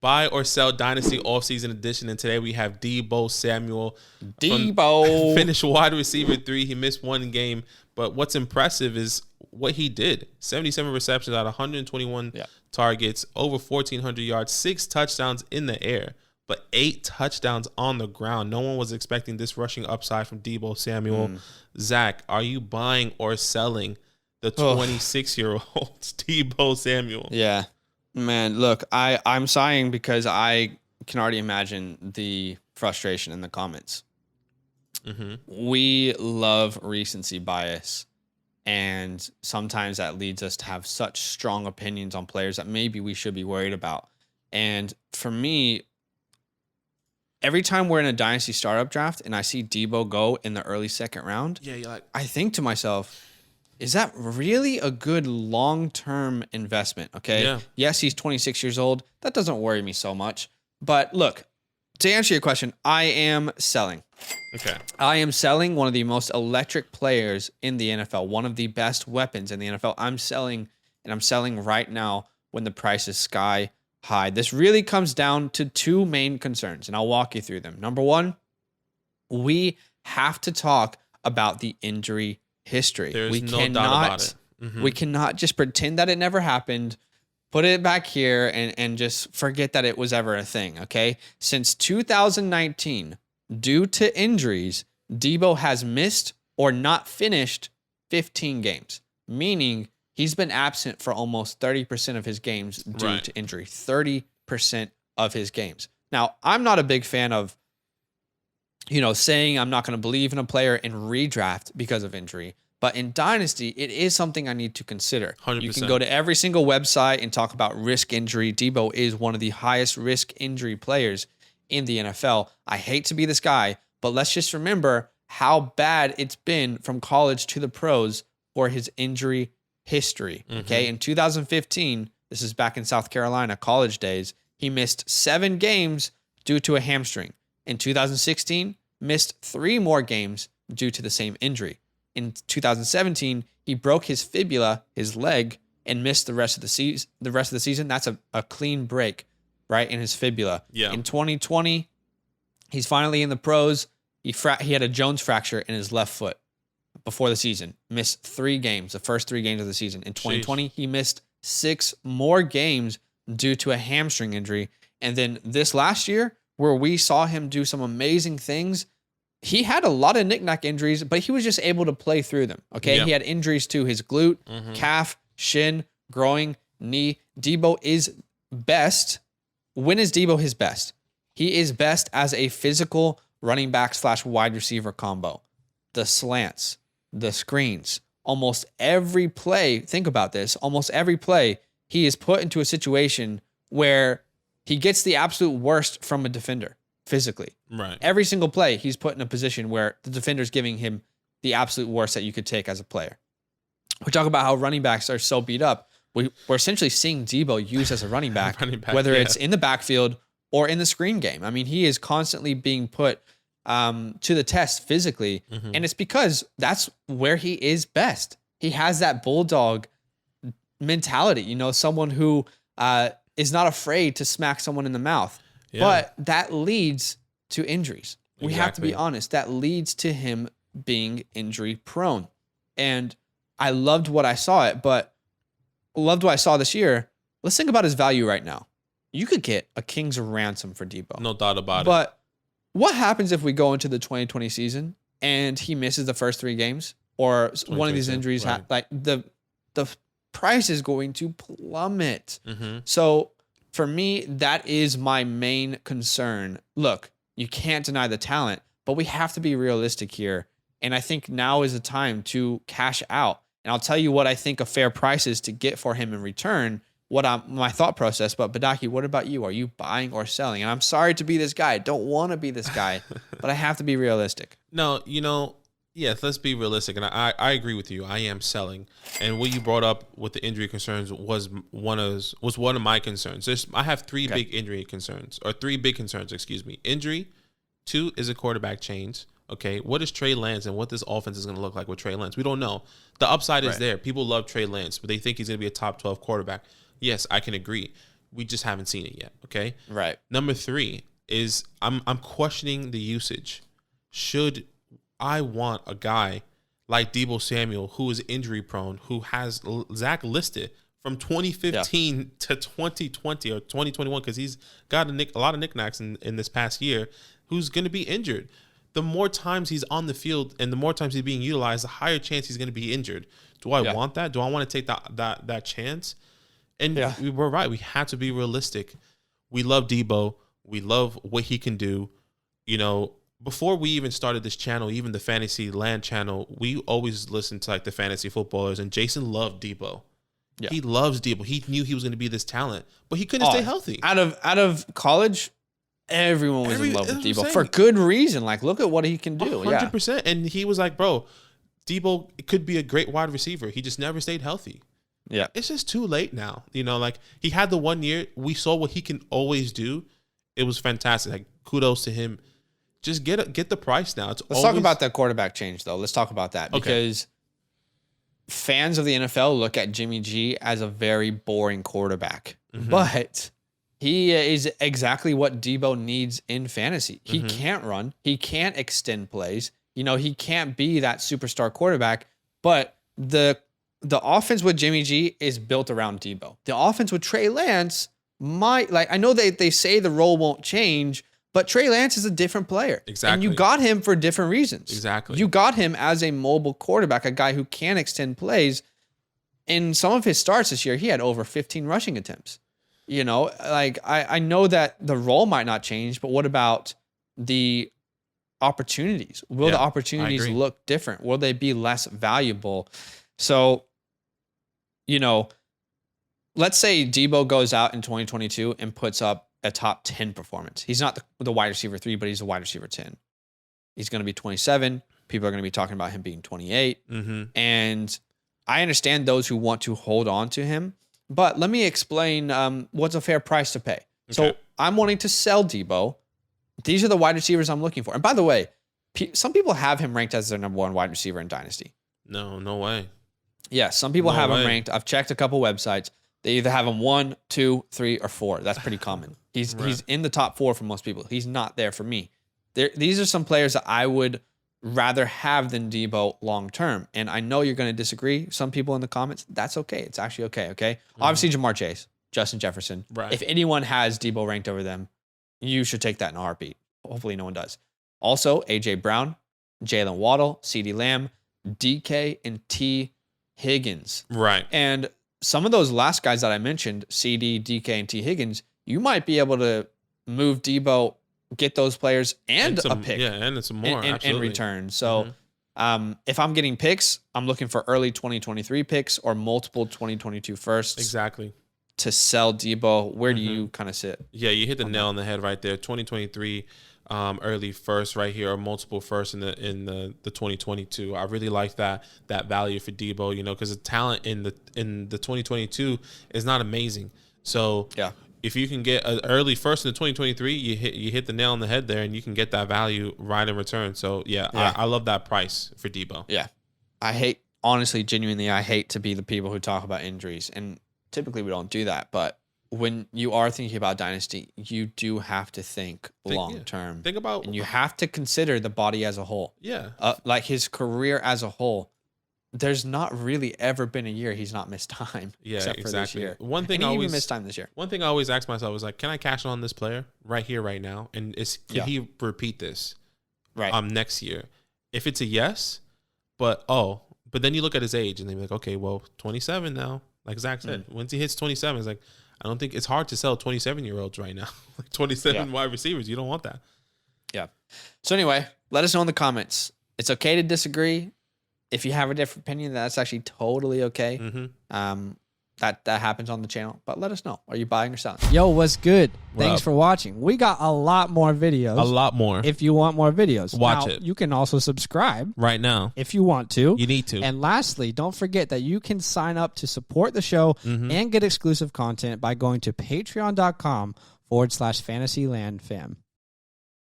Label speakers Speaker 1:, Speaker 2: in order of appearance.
Speaker 1: Buy or sell Dynasty offseason edition. And today we have Deebo Samuel. Finished wide receiver 3. He missed one game. But what's impressive is what he did. 77 receptions out of 121 targets, over 1,400 yards, 6 touchdowns in the air, but 8 touchdowns on the ground. No one was expecting this rushing upside from Deebo Samuel. Zach, are you buying or selling the 26-year-old Deebo Samuel?
Speaker 2: Yeah. Man, look, I'm sighing because I can already imagine the frustration in the comments. We love recency bias, and sometimes that leads us to have such strong opinions on players that maybe we should be worried about. And for me, every time we're in a Dynasty startup draft and I see Deebo go in the early second round, I think to myself, is that really a good long-term investment? Okay. Yeah. Yes, he's 26 years old. That doesn't worry me so much. But look, to answer your question, I am selling.
Speaker 1: Okay.
Speaker 2: I am selling one of the most electric players in the NFL, one of the best weapons in the NFL. I'm selling, and I'm selling right now when the price is sky high. This really comes down to 2 main concerns, and I'll walk you through them. Number 1, we have to talk about the injury history.
Speaker 1: There's no doubt about it.
Speaker 2: We cannot just pretend that it never happened, put it back here, and just forget that it was ever a thing, okay? Since 2019, due to injuries, Deebo has missed or not finished 15 games, meaning he's been absent for almost 30% of his games due to injury. 30% of his games. Now, I'm not a big fan of, saying I'm not going to believe in a player in redraft because of injury. But in Dynasty, it is something I need to consider.
Speaker 1: 100%.
Speaker 2: You can go to every single website and talk about risk injury. Deebo is one of the highest risk injury players in the NFL. I hate to be this guy, but let's just remember how bad it's been from college to the pros for his injury history. Okay. In 2015, this is back in South Carolina, college days, he missed 7 games due to a hamstring. In 2016, missed 3 more games due to the same injury. In 2017, he broke his fibula, his leg, and missed the rest of the season. That's a clean break, right, in his fibula.
Speaker 1: Yeah.
Speaker 2: In 2020, he's finally in the pros. He had a Jones fracture in his left foot before the season. Missed 3 games, the first 3 games of the season. In 2020, he missed 6 more games due to a hamstring injury. And then this last year, where we saw him do some amazing things, he had a lot of knick-knack injuries, but he was just able to play through them, okay? Yep. He had injuries to his glute, calf, shin, groin, knee. Deebo is best. When is Deebo his best? He is best as a physical running back / wide receiver combo. The slants, the screens, almost every play, think about this, almost every play, he is put into a situation where he gets the absolute worst from a defender. Physically.
Speaker 1: Right.
Speaker 2: Every single play, he's put in a position where the defender's giving him the absolute worst that you could take as a player. We talk about how running backs are so beat up. We're essentially seeing Deebo used as a running back, whether it's in the backfield or in the screen game. I mean, he is constantly being put to the test physically, and it's because that's where he is best. He has that bulldog mentality, someone who is not afraid to smack someone in the mouth. Yeah. But that leads to injuries. We have to be honest. That leads to him being injury prone. And I loved what I saw this year. Let's think about his value right now. You could get a king's ransom for Deebo.
Speaker 1: No doubt about it.
Speaker 2: But what happens if we go into the 2020 season and he misses the first 3 games, or one of these injuries, the price is going to plummet. So for me, that is my main concern. Look, you can't deny the talent, but we have to be realistic here. And I think now is the time to cash out. And I'll tell you what I think a fair price is to get for him in return, my thought process. But Badake, what about you? Are you buying or selling? And I'm sorry to be this guy. I don't want to be this guy, but I have to be realistic.
Speaker 1: No, yes, let's be realistic. And I agree with you. I am selling. And what you brought up with the injury concerns was one of my concerns. I have 3 big injury concerns, or 3 big concerns, excuse me. Injury. 2 is a quarterback change. Okay, what is Trey Lance and what this offense is going to look like with Trey Lance? We don't know. The upside is there. People love Trey Lance, but they think he's going to be a top 12 quarterback. Yes, I can agree. We just haven't seen it yet. Okay.
Speaker 2: Right.
Speaker 1: Number 3 is I'm questioning the usage. Should I want a guy like Deebo Samuel, who is injury prone, who has Zach listed from 2015 to 2020 or 2021, because he's got a lot of knickknacks in this past year, who's going to be injured? The more times he's on the field and the more times he's being utilized, the higher chance he's going to be injured. Do I want that? Do I want to take that chance? And we're right. We have to be realistic. We love Deebo. We love what he can do. You know, before we even started this channel, even the Fantasy Land channel, we always listened to like the fantasy footballers, and Jason loved Deebo. Yeah. He loves Deebo. He knew he was going to be this talent, but he couldn't stay healthy.
Speaker 2: Out of college, everyone was in love with Deebo for good reason. Like, look at what he can do.
Speaker 1: 100%. And he was like, bro, Deebo could be a great wide receiver. He just never stayed healthy. Yeah. It's just too late now. You know, like he had the 1 year. We saw what he can always do. It was fantastic. Like, kudos to him. Just get the price now.
Speaker 2: Let's talk about the quarterback change, though. Let's talk about that because fans of the NFL look at Jimmy G as a very boring quarterback, but he is exactly what Deebo needs in fantasy. He can't run. He can't extend plays. You know, he can't be that superstar quarterback, but the offense with Jimmy G is built around Deebo. The offense with Trey Lance I know they say the role won't change, but Trey Lance is a different player. Exactly. And you got him for different reasons. Exactly. You got him as a mobile quarterback, a guy who can extend plays. In some of his starts this year, he had over 15 rushing attempts. You know, like I know that the role might not change, but what about the opportunities? Will the opportunities look different? Will they be less valuable? So, you know, let's say Deebo goes out in 2022 and puts up a top 10 performance. He's not the wide receiver 3, but he's a wide receiver 10. He's going to be 27. People are going to be talking about him being 28. And I understand those who want to hold on to him, but let me explain what's a fair price to pay. So I'm wanting to sell Deebo. These are the wide receivers I'm looking for. And by the way, some people have him ranked as their number 1 wide receiver in Dynasty.
Speaker 1: No way.
Speaker 2: Yeah, some people have him ranked. I've checked a couple websites. They either have him 1, 2, 3, or 4. That's pretty common. He's in the top 4 for most people. He's not there for me. These are some players that I would rather have than Deebo long term. And I know you're going to disagree. Some people in the comments, that's okay. It's actually okay. Obviously, Jamar Chase, Justin Jefferson. Right. If anyone has Deebo ranked over them, you should take that in a heartbeat. Hopefully no one does. Also, A.J. Brown, Jalen Waddle, CeeDee Lamb, DK, and T. Higgins. Right. And some of those last guys that I mentioned, CD, DK, and T. Higgins, you might be able to move Deebo, get those players and a pick.
Speaker 1: Yeah, and some more
Speaker 2: in return. So if I'm getting picks, I'm looking for early 2023 picks or multiple 2022 firsts.
Speaker 1: Exactly.
Speaker 2: To sell Deebo. Where do you kind of sit?
Speaker 1: Yeah, you hit the nail on the head right there. 2023 early first right here, or multiple first in the 2022. I really like that value for Deebo, you know, because the talent in the 2022 is not amazing. So if you can get an early first in the 2023, you hit the nail on the head there, and you can get that value right in return. So I love that price for Deebo.
Speaker 2: Yeah, genuinely, I hate to be the people who talk about injuries, and typically we don't do that, but when you are thinking about Dynasty, you do have to think long term.
Speaker 1: Think about,
Speaker 2: and you have to consider the body as a whole. Yeah, like his career as a whole. There's not really ever been a year he's not missed time. Yeah, except for this year.
Speaker 1: One thing
Speaker 2: he even missed time this year.
Speaker 1: One thing I always ask myself is like, can I cash on this player right here, right now? And can he repeat this next year? If it's a yes, but then you look at his age and they're like, okay, well, 27 now. Like Zach said, once he hits 27, it's like, I don't think it's hard to sell 27-year-olds right now. Like 27 wide receivers. You don't want that. Yeah.
Speaker 2: So anyway, let us know in the comments. It's okay to disagree. If you have a different opinion, that's actually totally okay. That happens on the channel. But let us know. Are you buying or selling?
Speaker 3: Yo, what's good? Thanks for watching. We got a lot more videos.
Speaker 1: A lot more.
Speaker 3: If you want more videos.
Speaker 1: Watch it.
Speaker 3: You can also subscribe.
Speaker 1: Right now.
Speaker 3: If you want to.
Speaker 1: You need to.
Speaker 3: And lastly, don't forget that you can sign up to support the show and get exclusive content by going to patreon.com/fantasylandfam.